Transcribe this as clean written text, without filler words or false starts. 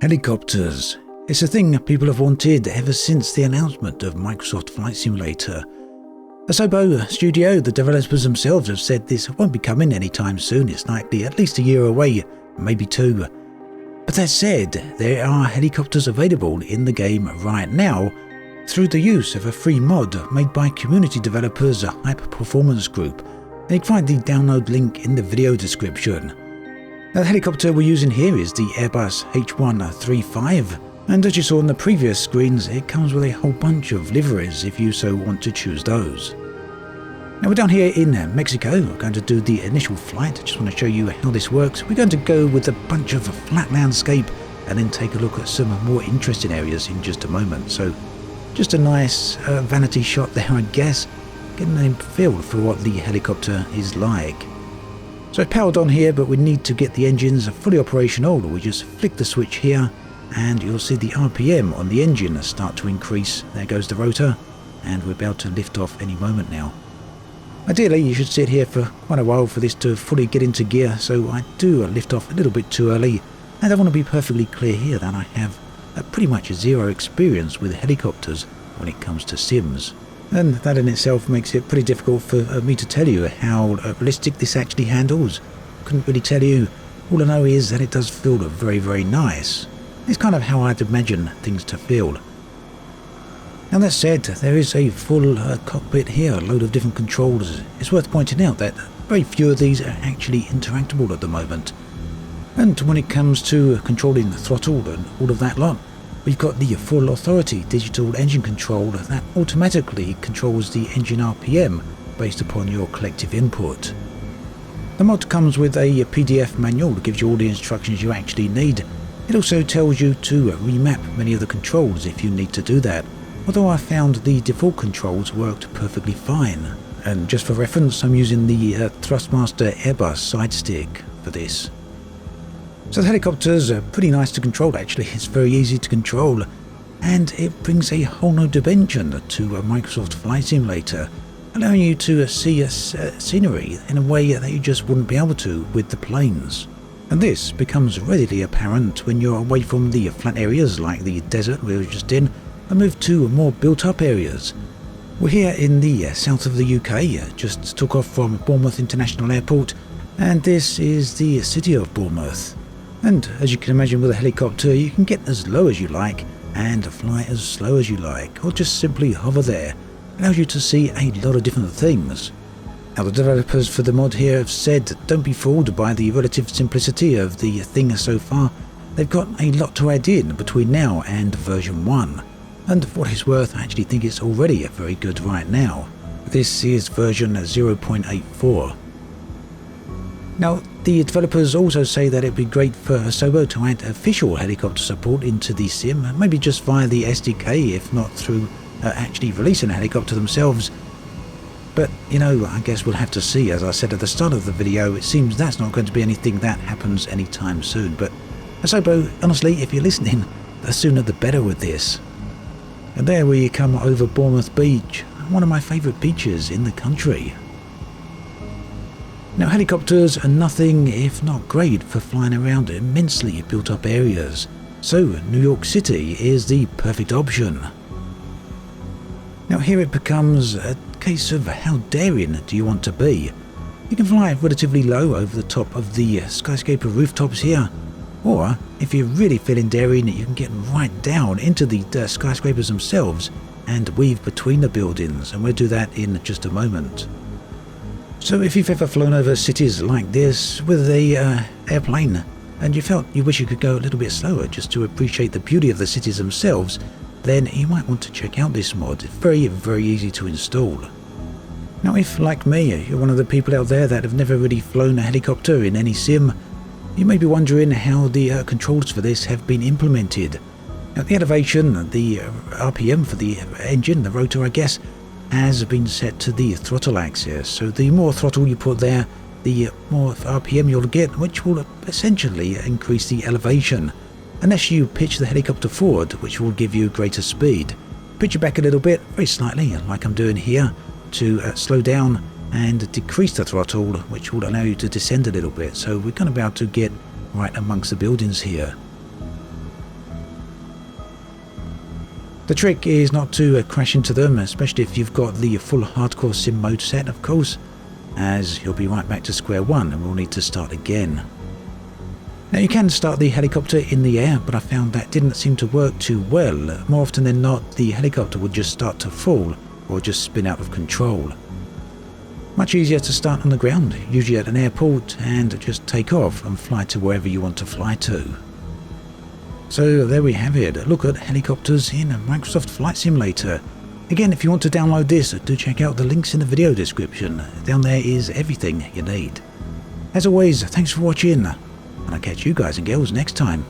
Helicopters. It's a thing people have wanted ever since the announcement of Microsoft Flight Simulator. Asobo Studio, the developers themselves, have said this won't be coming anytime soon. It's likely at least a year away, maybe two. But that said, there are helicopters available in the game right now through the use of a free mod made by community developers Hype Performance Group. And you can find the download link in the video description. Now, the helicopter we're using here is the Airbus H135, and as you saw on the previous screens, it comes with a whole bunch of liveries if you so want to choose those. Now we're down here in Mexico. We're going to do the initial flight. I just want to show you how this works. We're going to go with a bunch of flat landscape and then take a look at some more interesting areas in just a moment. So just a nice vanity shot there, I guess, getting a feel for what the helicopter is like. So it's powered on here, but we need to get the engines fully operational. We just flick the switch here and you'll see the RPM on the engine start to increase. There goes the rotor, and we're about to lift off any moment now. Ideally, you should sit here for quite a while for this to fully get into gear, so I do lift off a little bit too early, and I want to be perfectly clear here that I have pretty much zero experience with helicopters when it comes to sims. And that in itself makes it pretty difficult for me to tell you how realistic this actually handles. Couldn't really tell you. All I know is that it does feel very, very nice. It's kind of how I'd imagine things to feel. Now that said, there is a full cockpit here, a load of different controls. It's worth pointing out that very few of these are actually interactable at the moment. And when it comes to controlling the throttle and all of that lot, we've got the full authority digital engine control that automatically controls the engine RPM based upon your collective input. The mod comes with a PDF manual that gives you all the instructions you actually need. It also tells you to remap many of the controls if you need to do that, although I found the default controls worked perfectly fine. And just for reference, I'm using the Thrustmaster Airbus side stick for this. So the helicopters are pretty nice to control actually. It's very easy to control, and it brings a whole new dimension to Microsoft Flight Simulator, allowing you to see scenery in a way that you just wouldn't be able to with the planes. And this becomes readily apparent when you're away from the flat areas like the desert we were just in and move to more built-up areas. We're here in the south of the UK, just took off from Bournemouth International Airport, and this is the city of Bournemouth. And as you can imagine, with a helicopter you can get as low as you like and fly as slow as you like, or just simply hover there. It allows you to see a lot of different things. Now the developers for the mod here have said don't be fooled by the relative simplicity of the thing so far. They've got a lot to add in between now and version 1. And for what it's worth, I actually think it's already very good right now. This is version 0.84. Now, the developers also say that it'd be great for Asobo to add official helicopter support into the sim, maybe just via the SDK, if not through actually releasing a helicopter themselves. But, you know, I guess we'll have to see. As I said at the start of the video, it seems that's not going to be anything that happens anytime soon. But Asobo, honestly, if you're listening, the sooner the better with this. And there we come over Bournemouth Beach, one of my favourite beaches in the country. Now helicopters are nothing if not great for flying around immensely built up areas, so New York City is the perfect option. Now here it becomes a case of how daring do you want to be. You can fly relatively low over the top of the skyscraper rooftops here, or if you're really feeling daring you can get right down into the skyscrapers themselves and weave between the buildings, and we'll do that in just a moment. So if you've ever flown over cities like this with a airplane and you felt you wish you could go a little bit slower just to appreciate the beauty of the cities themselves, then you might want to check out this mod. It's very, very easy to install. Now if, like me, you're one of the people out there that have never really flown a helicopter in any sim, you may be wondering how the controls for this have been implemented. Now the elevation, the RPM for the engine, the rotor I guess, has been set to the throttle axis, so the more throttle you put there, the more RPM you'll get, which will essentially increase the elevation, unless you pitch the helicopter forward, which will give you greater speed. Pitch it back a little bit, very slightly, like I'm doing here, to slow down and decrease the throttle, which will allow you to descend a little bit, so we're kind of about to get right amongst the buildings here. The trick is not to crash into them, especially if you've got the full hardcore sim mode set, of course, as you'll be right back to square one and will need to start again. Now you can start the helicopter in the air, but I found that didn't seem to work too well. More often than not, the helicopter would just start to fall or just spin out of control. Much easier to start on the ground, usually at an airport, and just take off and fly to wherever you want to fly to. So there we have it, a look at helicopters in Microsoft Flight Simulator. Again, if you want to download this, do check out the links in the video description. Down there is everything you need. As always, thanks for watching, and I'll catch you guys and girls next time.